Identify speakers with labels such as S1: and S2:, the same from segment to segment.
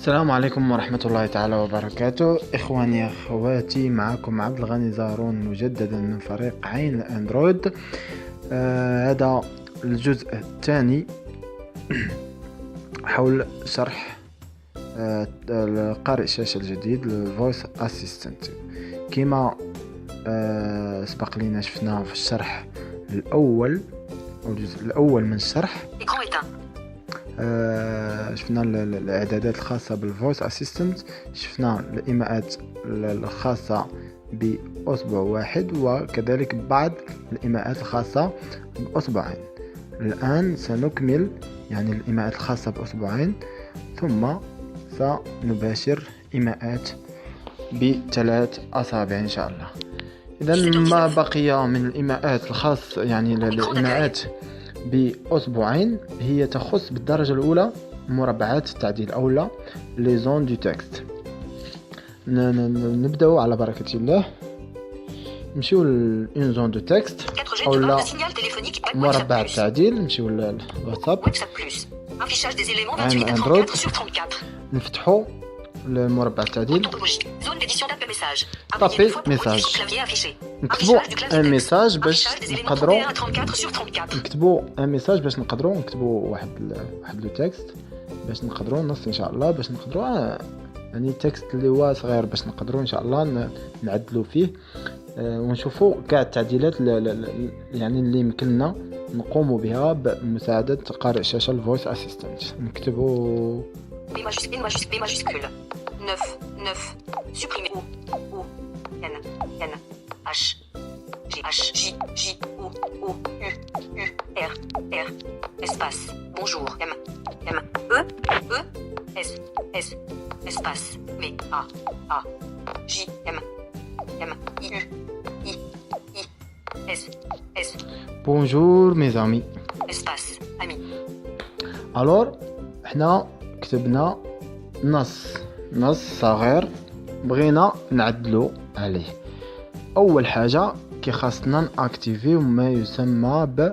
S1: السلام عليكم ورحمة الله تعالى وبركاته. إخواني أخواتي، معكم عبد الغني زارون مجددا من فريق عين الأندرويد. هذا الجزء الثاني حول شرح قارئ الشاشة الجديد الفويس اسيستنت. كما سبق لنا شفنا في الشرح الأول أو الجزء الأول من الشرح، شفنا الاعدادات الخاصه بالفويس اسيستنت، شفنا الايماءات الخاصه باصبع واحد، وكذلك بعض الايماءات الخاصه باصبعين. الان سنكمل يعني الايماءات الخاصه باصبعين، ثم سنباشر ايماءات بثلاث اصابع ان شاء الله. اذا ما بقي من الايماءات الخاصه يعني الايماءات بأصبعين هي تخص بالدرجة الأولى مربعات التعديل أو لا لي زون دو تكست. نبدأ على بركة الله، نمشيو لإن زون دو تكست أو لا مربع التعديل، نمشيو للواتساب عن أندرويد، نفتحو المربع التعديل، طابي ميساج، نكتبو ان ميساج باش نقدروا نكتبو واحد لو تكست باش نقدروا نص ان شاء الله، باش نقدروا يعني تكست اللي هو صغير باش نقدروا ان شاء الله نعدلوا فيه ونشوفوا كاع التعديلات يعني اللي يمكننا نقوم بها بمساعدة قارئ الشاشة الفويس اسيستنت. نكتبوا
S2: B majuscule 9 supprimer O N H J O U R espace bonjour M E S espace V A J M I S
S1: bonjour mes amis
S2: espace ami.
S1: alors احنا كتبنا نص صغير بغينا نعدلو عليه. اول حاجه كي خاصنا ناكتيفيو ما يسمى ب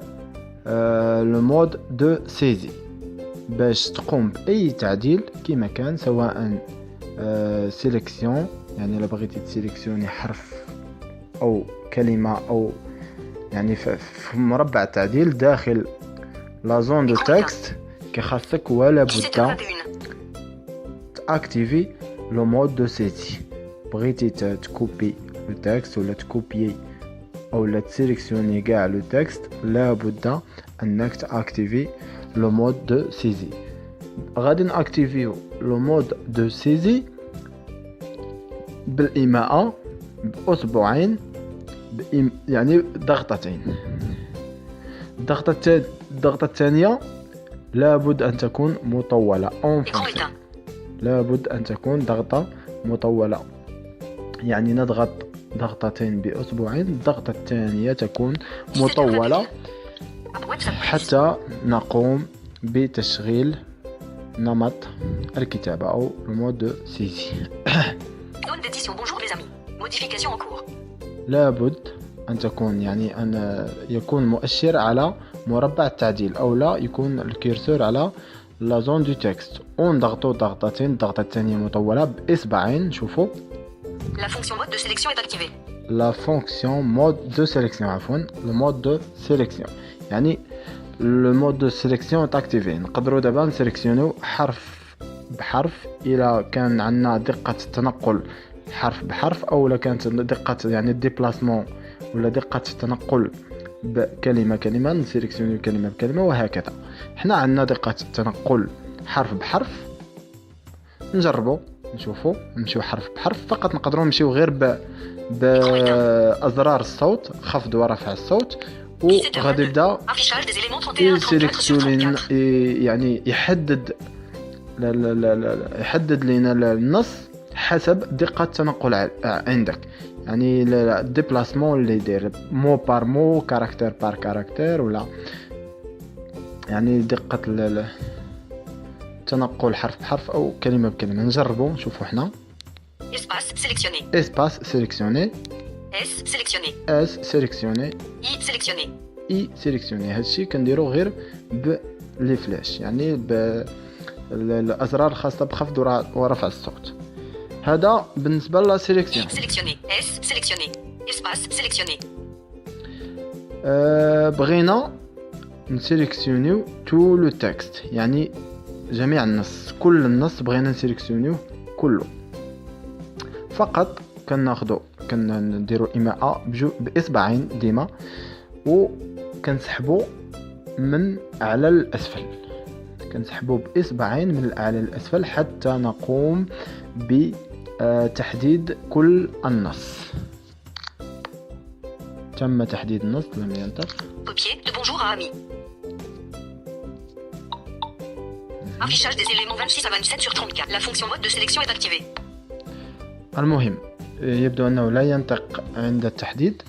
S1: لو مود دو سيزي باش تقوم باي تعديل كما كان، سواء سيليكسيون يعني الا بغيتي تسيليكسيوني حرف او كلمه او يعني في مربع التعديل داخل لا زون دو تكست، كي خاصك ولا بد تاكتيفي لو مود دو سيزي. بغيتي تكوبي لو تكست ولا تكوبيي او لا تسيليكسيوني كاع لو تكست، لابد انك تاكتيفي لو مود دو سيزي. غادي ناكتيفيو لو مود دو سيزي بالايماءه باصبعين يعني ضغطتين. الضغطه الثانيه لابد ان تكون مطوله، لابد ان تكون ضغطه مطوله، يعني نضغط ضغطتين باصبعين، الضغطه الثانيه تكون مطوله حتى نقوم بتشغيل نمط الكتابه او المود دو سيزي. لابد ان تكون يعني ان يكون مؤشر على مربع التعديل او لا يكون الكيرسور على لا زون دو تكست، ونضغطوا ضغطتين، الضغطه الثانيه مطوله باصبعين. شوفوا
S2: La fonction mode de sélection est activée.
S1: La fonction mode de sélection le mode de sélection يعني le mode de sélection est activé. نقدروا دابا نسيليكسيونيو حرف بحرف إلا كان عندنا دقة التنقل حرف بحرف، أو لا كانت دقة يعني الديبلاسمون ولا دقة التنقل بكلمة نسيليكسيونيو كلمة بكلمة، وهكذا. حنا عندنا دقة التنقل حرف بحرف، نجربوا نشوفوا نمشيو حرف بحرف فقط. نقدروا نمشيو غير بأزرار الصوت، خفض ورفع الصوت، وغادي يبدا يسيليكسيوني يعني يحدد لنا النص حسب دقة التنقل عندك، يعني الديبلاسمون اللي يدير مو بار مو كاركتير بار كاركتير، ولا يعني دقة تنقل حرف بحرف او كلمه بكلمه. نجربوا نشوفوا حنا
S2: espace sélectionné
S1: espace sélectionné S sélectionné I sélectionné. هادشي كنديرو غير بلي فلاش يعني الأزرار الخاصة بخفض ورفع الصوت. هذا بالنسبة لا سيليكسيون.
S2: Sélectionner. S. Sélectionner. Espace. Sélectionner.
S1: بغينا نسيليكسيونيو تو لو تكست، يعني جميع النص، كل النص بغينا نسيليكسيونيو كله. فقط كنديروا إيماء بإصبعين ديما، وكنسحبوا من أعلى لأسفل، كنسحبوا بإصبعين من الأعلى للأسفل حتى نقوم بتحديد كل النص. تم تحديد النص، لم ينطق.
S2: Copier de bonjour à ami. Affichage des éléments 26 à 27 sur 34. La fonction mode de sélection est activée.
S1: المهم يبدو أنه لا ينطق عند التحديد.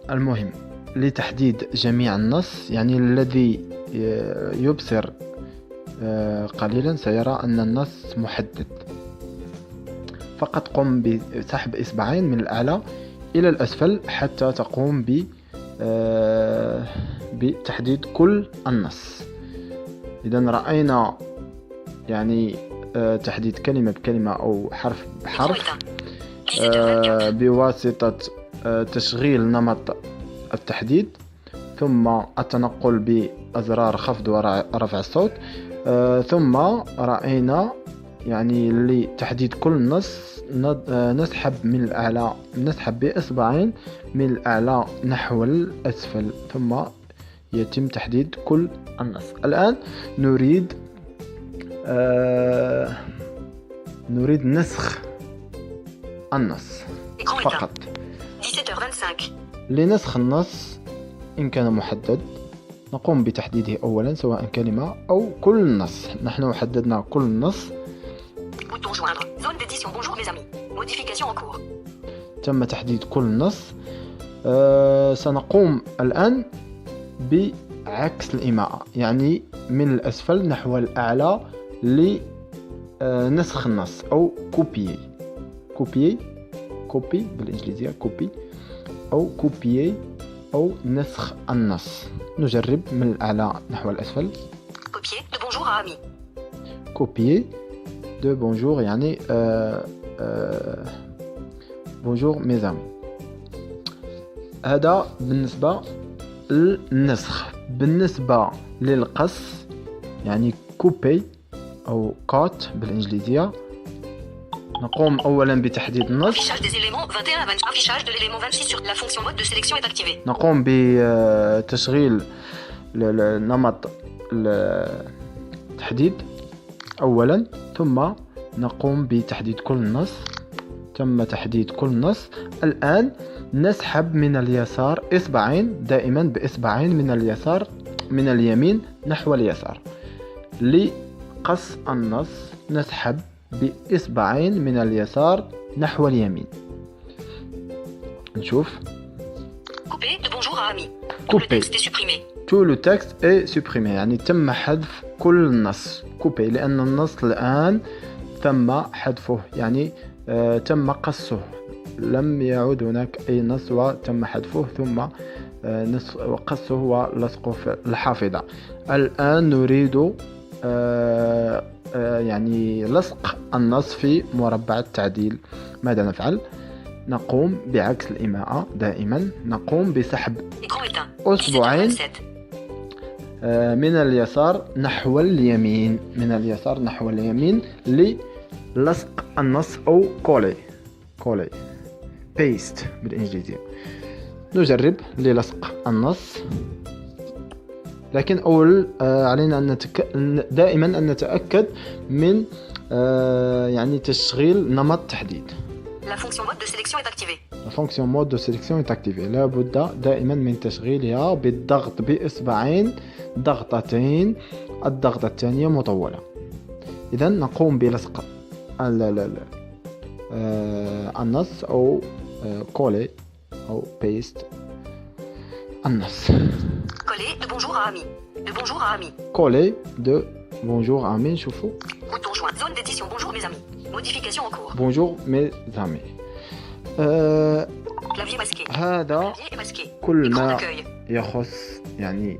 S1: المهم لتحديد جميع النص، يعني الذي يبصر قليلا سيرى أن النص محدد. فقط قم بسحب إصبعين من الأعلى إلى الأسفل حتى تقوم بتحديد كل النص. إذا رأينا يعني تحديد كلمة بكلمة أو حرف بحرف بواسطة تشغيل نمط التحديد، ثم التنقل بأزرار خفض ورفع الصوت، ثم رأينا يعني لتحديد كل نص نسحب من الأعلى، نسحب بإصبعين من الأعلى نحو الأسفل، ثم يتم تحديد كل النص. الآن نريد نسخ النص فقط.
S2: 17h25.
S1: لنسخ النص إن كان محدد نقوم بتحديده أولا، سواء كلمة أو كل النص. نحن حددنا كل النص.
S2: Bouton joindre. Zone d'édition. Bonjour mes amis. Modification en cours.
S1: تم تحديد كل النص. سنقوم الآن بعكس الإيماء، يعني من الأسفل نحو الأعلى لنسخ النص أو كوبي بالإنجليزية كوبي أو كوبيي أو نسخ النص. نجرب من الأعلى نحو الأسفل.
S2: Copier de bonjour à ami.
S1: كوبيي دو بونجور، يعني بونجور ميزام. هذا بالنسبة للنسخ. بالنسبة للقص يعني كوبي أو كات بالإنجليزية، نقوم أولا بتحديد النص.
S2: Affichage des éléments 21 à 20. Affichage de l'élément 26 sur la fonction mode de sélection est activée.
S1: نقوم بتشغيل نمط التحديد أولا، ثم نقوم بتحديد كل النص. تم تحديد كل النص. الآن نسحب من اليسار إصبعين، دائما بإصبعين من اليمين نحو اليسار. لقص النص نسحب بإصبعين من اليسار نحو اليمين. نشوف.
S2: Couper de bonjour à ami.
S1: Couper.
S2: Le texte est supprimé.
S1: tout le texte est supprimé، يعني تم حذف كل النص. كوبي لأن النص الآن تم حذفه، يعني تم قصه، لم يعد هناك أي نص وتم حذفه ثم قصه ولصقه في الحافظة. الآن نريد يعني لصق النص في مربع التعديل. ماذا نفعل؟ نقوم بعكس الإيماء دائما، نقوم بسحب أصبعين من اليسار نحو اليمين، للصق النص أو كولي بيست بالإنجليزية. نجرب للصق النص، لكن علينا دائما أن نتأكد من يعني تشغيل نمط تحديد.
S2: La fonction mode de sélection est activée.
S1: La fonction mode de sélection est activée. لا بد دائما من تشغيلها بالضغط بإصبعين ضغطتين، الضغطة الثانية مطولة. إذا نقوم بلصق النص أو كولي أو بيست النص.
S2: Coller de bonjour à ami. De bonjour à ami.
S1: كولي دو بونجور امي. شوفوا.
S2: Bouton joint. Zone d'édition. Bonjour mes amis. Modification en cours.
S1: Bonjour mes amis.
S2: Clavier masqué.
S1: هذا
S2: Clavier est masqué.
S1: كل
S2: Écran
S1: ما
S2: d'accueil.
S1: يخص يعني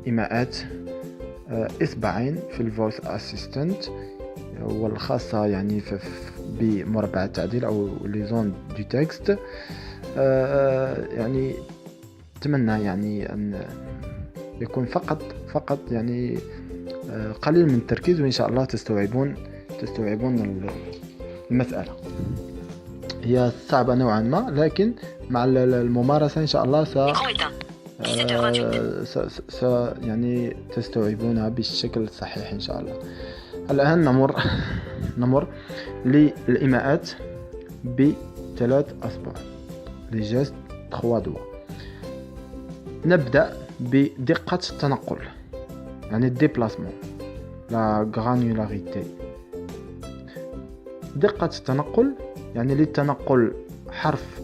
S1: إيماءات إصبعين في الفويس أسيستنت والخاصة يعني بمربع التعديل أو لي زون دو تكست. يعني أتمنى يعني أن يكون فقط يعني قليل من التركيز، وإن شاء الله تستوعبون المسألة. هي صعبة نوعا ما، لكن مع الممارسة إن شاء الله يعني تستوعبونها بالشكل الصحيح إن شاء الله. الآن نمر للإيماءات بثلاث أصبع، لي جيست 3 دوا. نبدأ بدقة التنقل، يعني الديبلاسمون، لا غرانولاريتي. دقة التنقل يعني للتنقل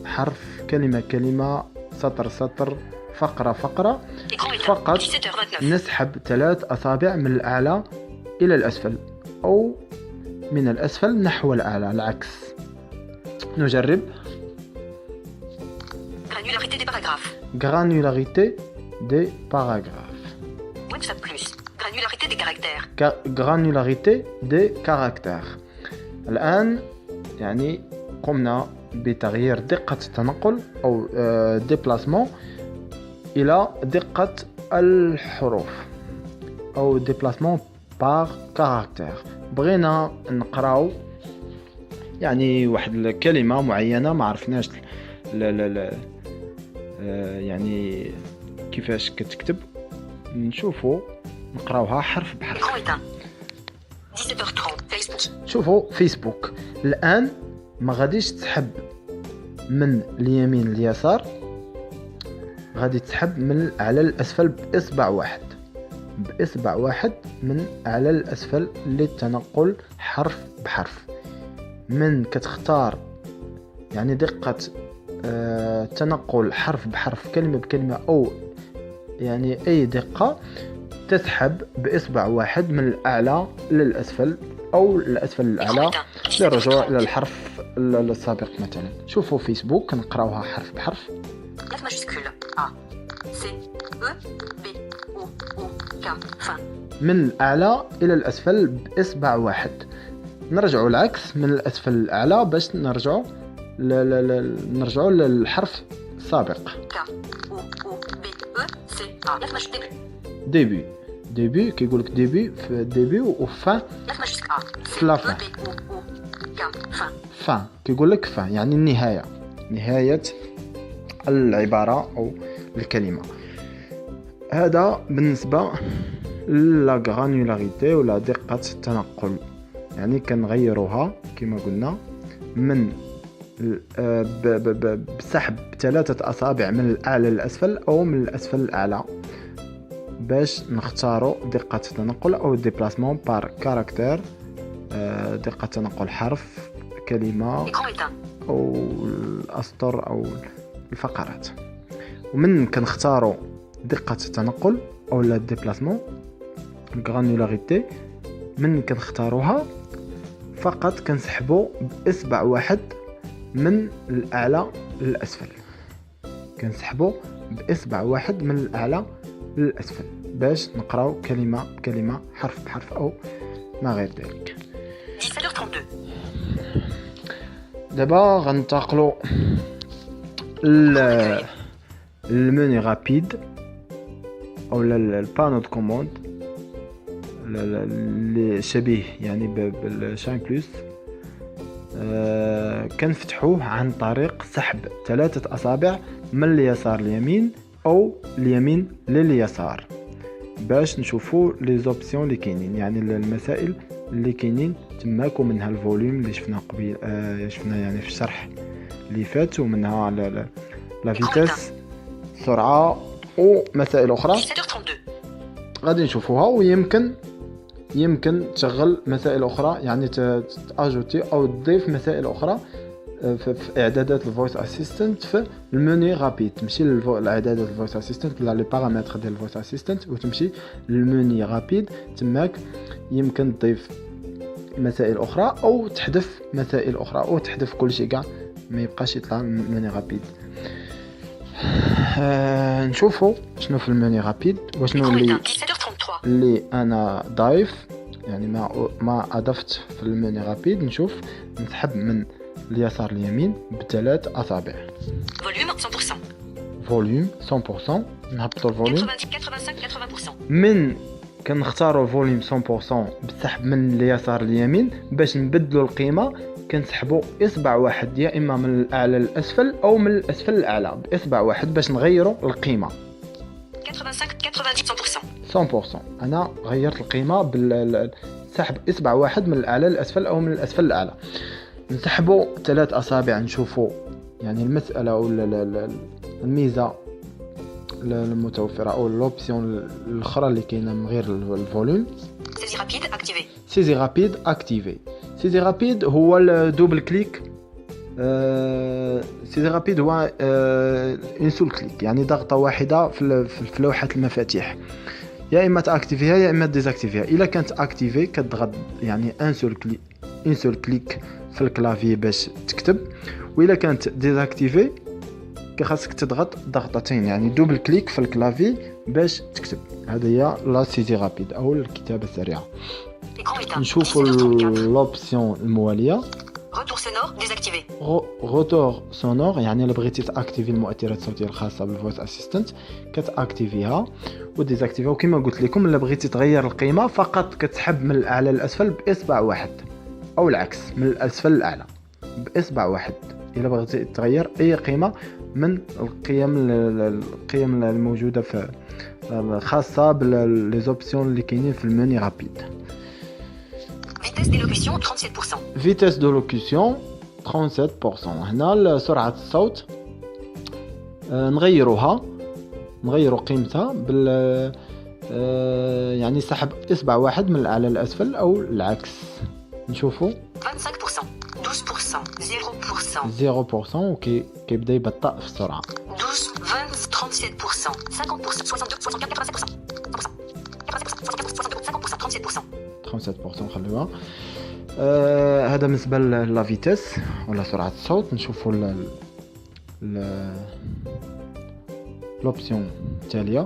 S1: حرف كلمة سطر فقرة فقط نسحب 3 أصابع من الأعلى إلى الأسفل أو من الأسفل نحو الأعلى، العكس. نجرب. Granularité des paragraphes.
S2: WhatsApp plus. Granularité des caractères.
S1: Granularité des caractères. الآن يعني قمنا بتغيير دقة التنقل أو déplacement إلى دقة الحروف أو déplacement par caractère. بغينا نقراو يعني واحد الكلمة معينة ما عرفناش يعني كيفاش كتكتب، نشوفوا نقراوها حرف بحرف. شوفوا فيسبوك. الآن ما غاديش تسحب من اليمين لليسار، غادي تسحب من الأعلى للأسفل بإصبع واحد من أعلى للأسفل للتنقل حرف بحرف. من كتختار يعني دقة تنقل حرف بحرف كلمة بكلمة أو يعني أي دقة، تسحب بإصبع واحد من الأعلى للأسفل أو الأسفل للأعلى للرجوع إلى الحرف السابق. مثلا شوفوا فيسبوك نقراوها حرف بحرف. من الأعلى إلى الأسفل بإصبع واحد. نرجعوا العكس، من الأسفل للأعلى باش نرجعوا للحرف السابق. ديبي كيقولك ديبي في ديبي وفا في لا فان كيقولك فان يعني نهاية العبارة أو الكلمة. هذا بالنسبة لا غرانولاريتي ولا دقة التنقل، يعني كنغيروها كما قلنا من بسحب 3 أصابع من الأعلى للأسفل أو من الأسفل للأعلى باش نختاروا دقة التنقل أو ديبلاسمون بار كاركتير، دقة تنقل حرف كلمة أو الأسطر أو الفقرات. ومن كنختاروا دقة التنقل أو لا ديبلاسمون غرانولاريتي، من كنختاروها فقط كنسحبوا بإصبع واحد من الأعلى للأسفل، كنسحبوا بإصبع واحد من الأعلى للأسفل باش نقراو كلمة بكلمة حرف بحرف أو ما غير ذلك. دابا غنتقلوا المني رابيد أو البانو دو كوموند اللي شبيه يعني بالشان بلس. كنفتحوه عن طريق سحب 3 أصابع من اليسار لليمين أو اليمين لليسار باش نشوفوا لي زوبسيون اللي كاينين، يعني المسائل اللي كاينين تماك، ومنها الفوليوم اللي شفنا قبيل شفنا يعني في الشرح اللي فات، ومنها لا فيتاس السرعة ومسائل أخرى غادي نشوفوها. ويمكن تشغل مسائل أخرى، يعني تأجوتي أو تضيف مسائل أخرى في إعدادات الفويس أسيستنت في المني رابيد. تمشي لإعدادات الفويس أسيستنت ولا لي بارامتر ديال الفويس أسيستنت وتمشي للمني رابيد، تماك يمكن تضيف مسائل أخرى أو تحذف مسائل أخرى أو تحذف كل شيء كاع، ما يبقاش يطلع المني رابيد. نشوفوا شنو في المني رابيد وشنو اللي اللي انا ضايف، يعني ما اضفت في المني رابيد، نشوف نسحب من اليسار اليمين بثلاث اصابع.
S2: Volume 100%.
S1: فوليوم 100%، نهبطوا الفوليوم
S2: 85-80%.
S1: من كنختاروا فوليوم 100% بالسحب من اليسار اليمين. باش نبدلوا القيمه كنسحبوا اصبع واحد، يا اما من الاعلى للاسفل او من الاسفل للاعلى باصبع واحد باش نغيروا القيمه
S2: 85-90%.
S1: 100%. انا غيرت القيمه بالسحب اصبع واحد من الاعلى للاسفل او من الاسفل للاعلى. نسحبوا ثلاث اصابع، نشوفوا يعني المساله او الميزه المتوفره او الاوبسيون الاخرى اللي كاينه من غير الفوليوم.
S2: Saisie rapide activée.
S1: سيزي رابيد اكتيفي. سيزي رابيد هو الدوبل كليك. سيزي رابيد هو ان سول كليك، يعني ضغطه واحده في لوحه المفاتيح، يا اما تاكتيفيها يا اما ديزاكتيفيها. الا كانت اكتيفي كتضغط يعني ان سول كليك في الكلافي باش تكتب، والا كانت ديزاكتيفي خاصك تضغط ضغطتين، يعني دوبل كليك في الكلافي باش تكتب. هذه هي لا سيزي رابيد او الكتابه السريعه.
S2: Écran éteint.
S1: نشوفوا
S2: 17h34.
S1: لوبسيون المواليه.
S2: Retour sonore désactivé.
S1: روتور سونور، يعني الا بغيتي تاكتيفي المؤثرات الصوتيه الخاصه بالفويس اسيستنت كتاكتيفيها وديزاكتيفيها. وكما قلت لكم الا بغيتي تغير القيمه فقط كتسحب من الاعلى للاسفل باصبع واحد، او العكس من الاسفل للاعلى باصبع واحد. الا بغيتي تغير اي قيمه من القيم الموجوده في الخاصه بالليزوبسيون اللي كاينين في المني رابيد.
S2: Vitesse d'élocution 37%.
S1: فيتاس دو لوكيسيون 37%. هنا سرعه الصوت نغيروا قيمتها بال يعني سحب اصبع واحد من الاعلى للاسفل او العكس. نشوفوا
S2: 25%. 12%. 0%.
S1: 0% وكيبدا يبطأ في السرعه.
S2: 12, 20, 37%. 50%. 62, 64, 87%. 100%. 52, 67%.
S1: 37% خلوها. هذا بالنسبه لا فيتاس ولا سرعه الصوت. نشوفوا لوبسيون التاليه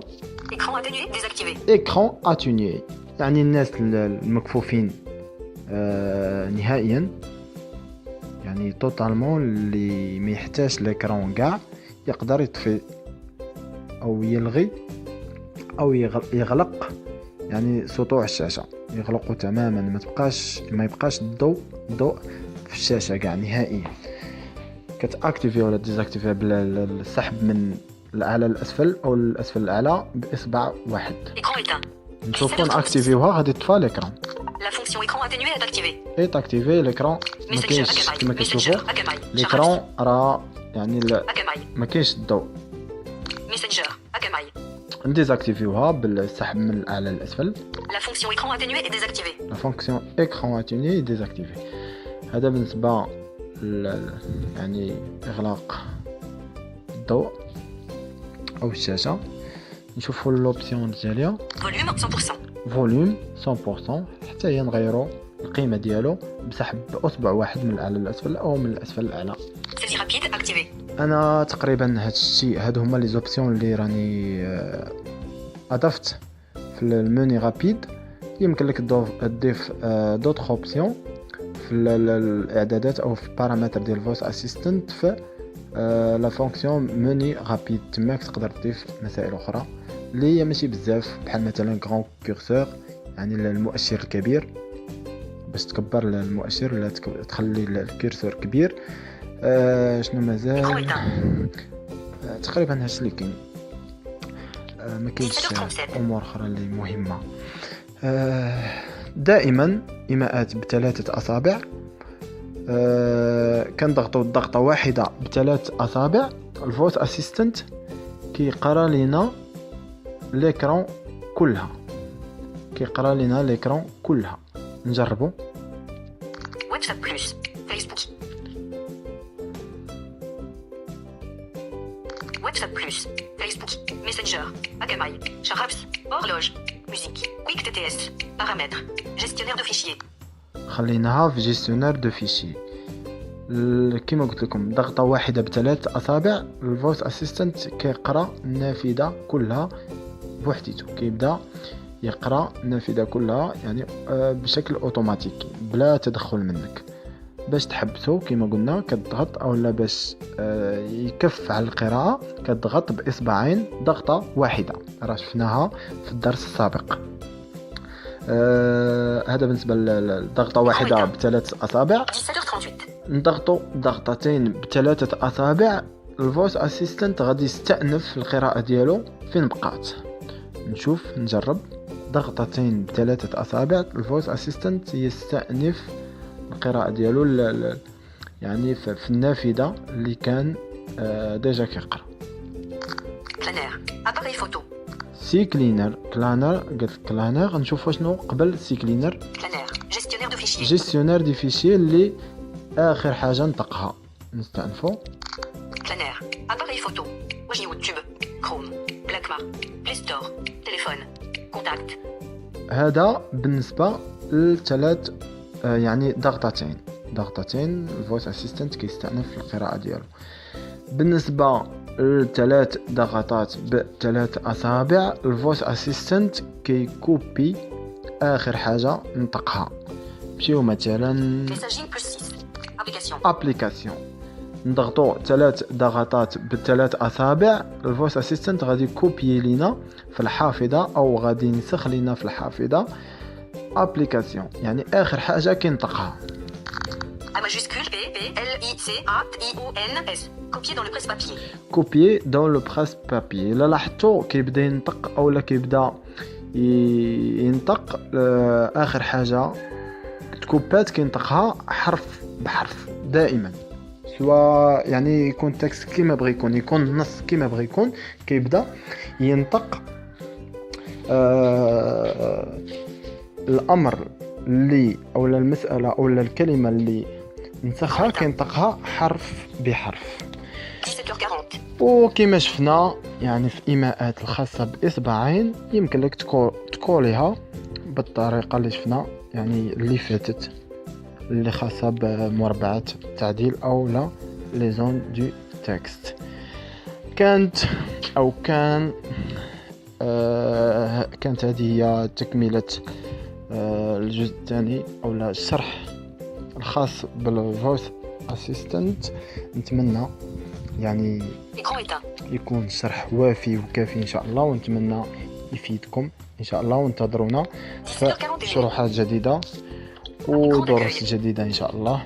S2: Écran atténué désactivé.
S1: ايكران اتونيي، يعني الناس المكفوفين نهائيا، يعني توتالمون اللي ما يحتاج ليكران كاع يقدر يطفي او يلغي او يغلق يعني سطوع الشاشه، يغلقوا تماما، ما يبقاش الضوء في الشاشه كاع نهائيا. كتاكتيفي ولا ديزاكتيفي بالسحب من الاعلى للاسفل او الاسفل للاعلى باصبع واحد.
S2: Écran éteint.
S1: نشوفوا ناكتيفيوها غادي يطفى l'écran.
S2: La fonction écran atténué est activée.
S1: اي تاكتيفي l'écran. ما
S2: Messenger
S1: كاينش كما
S2: Akamai.
S1: كتشوفوا
S2: Messenger Akamai.
S1: l'écran راه يعني
S2: Akamai.
S1: ما كاينش الضوء.
S2: Messenger Akamai.
S1: نديزاكتيفيوها بالسحب من الاعلى للاسفل.
S2: La fonction écran atténué est désactivée.
S1: لا فونكسيون ايكران اتوني ديزاكتيفي. هذا بالنسبه يعني اغلاق الضوء او الشاشه. نشوفوا لوبسيون التاليه
S2: Volume 100%.
S1: فوليوم 100%، حتى هي نغيروا القيمه ديالو بسحب باصبع واحد من الاعلى للاسفل او من الاسفل للاعلى.
S2: Saisie rapide activée.
S1: انا تقريبا هاد الشيء، هادو هما لي زوبسيون اللي راني اضفت في المني رابيد. يمكن لك تضيف دوطخ اوبسيون في الاعدادات او في البارامتر ديال فويس اسيستنت في لا فونكسيون مني رابيد. تماك تقدر تضيف مسائل اخرى اللي هي ماشي بزاف، بحال مثلا غران كورسور، يعني المؤشر الكبير، باش تكبر المؤشر ولا تخلي الكورسور كبير. شنو مازال؟ تقريبا هادشي اللي كاين. ما كاينش امور اخرى اللي مهمه. دائما ايماءات بثلاثه اصابع. كنضغطوا ضغطه واحده بثلاث اصابع. الفويس اسيستنت كيقرا لينا ليكران كلها. نجربوا.
S2: WhatsApp Plus. Facebook. WhatsApp Plus. Facebook. Messenger. Akamai. Charabs. Horloge. Musique. Quick TTS. Paramètres. Gestionnaire de fichiers.
S1: خليناها في جيستيونير دو فيشي. كما قلت لكم ضغطه واحده بثلاث اصابع الفويس اسيستنت كيقرا النافذه كلها بوحديته. كيبدا يقرأ النافذة كلها يعني بشكل اوتوماتيكي بلا تدخل منك. باش تحبسه كما قلنا كتضغط، او لا باش يكف على القراءة كتضغط باصبعين ضغطة واحدة، راه شفناها في الدرس السابق. هذا بالنسبة لضغطة واحدة بثلاث أصابع.
S2: 17h38.
S1: نضغطوا ضغطتين بثلاثة أصابع الفويس اسيستنت غادي يستأنف القراءة ديالو. فين بقات؟ نشوف نجرب. ضغطتين بثلاثة أصابع الفويس اسيستنت يستأنف القراءة ديالو يعني في النافذة اللي كان ديجا كيقرا.
S2: كلانير اباري فوتو.
S1: سي كلينر كلانر قلت كلانر. نشوف شنو قبل سي كلينر.
S2: كلانير جيستيونير دو فيشي.
S1: جيستيونير دي فيشي اللي آخر حاجة نطقها. نستأنفو.
S2: كلانير اباري فوتو. واش يوتيوب كروم بلاك مارك بلاي ستور تليفون كونتاكت.
S1: هذا بالنسبة للثلاث يعني ضغطتين الفويس اسيستنت كيستأنف القراءة ديالو. بالنسبة للثلاث ضغطات بثلاث أصابع الفويس اسيستنت كيكوبي آخر حاجة نطقها. نمشيو مثلا
S2: ميساجين بلس 6 ابليكاسيون.
S1: ابليكاسيون. نضغطوا ثلاث ضغطات بالثلاث اصابع الفويس اسيستنت غادي كوبي لينا في الحافظه او غادي ينسخ لينا في الحافظه ابليكاسيون يعني اخر حاجه كنطقها.
S2: A majuscule P P L I C A I O N S. Copier dans le presse-papier.
S1: كوبي دون لو بريس بابي. لا لاحظتوا كيبدا ينطق او لا كيبدا ينطق اخر حاجه تكوبات كينطقها حرف بحرف دائما، سواء يعني يكون تكست كيما بغى يكون النص كيما بغى يكون كيبدا ينطق الامر اللي او المساله او الكلمه اللي نسخها كينطقها حرف بحرف.
S2: 17h40.
S1: وكما شفنا يعني في الايماءات الخاصه باصبعين يمكن لك تكوليها بالطريقه اللي شفنا يعني اللي فاتت اللي خاصه بمربعات التعديل او لا لي زون دو تكست. كانت هذه هي تكمله الجزء الثاني او لا الشرح الخاص بالفويس اسيستنت. نتمنى يعني يكون الشرح وافي وكافي ان شاء الله، ونتمنى يفيدكم ان شاء الله، وانتظرونا في شروحات جديدة ودروس جديدة ان شاء الله.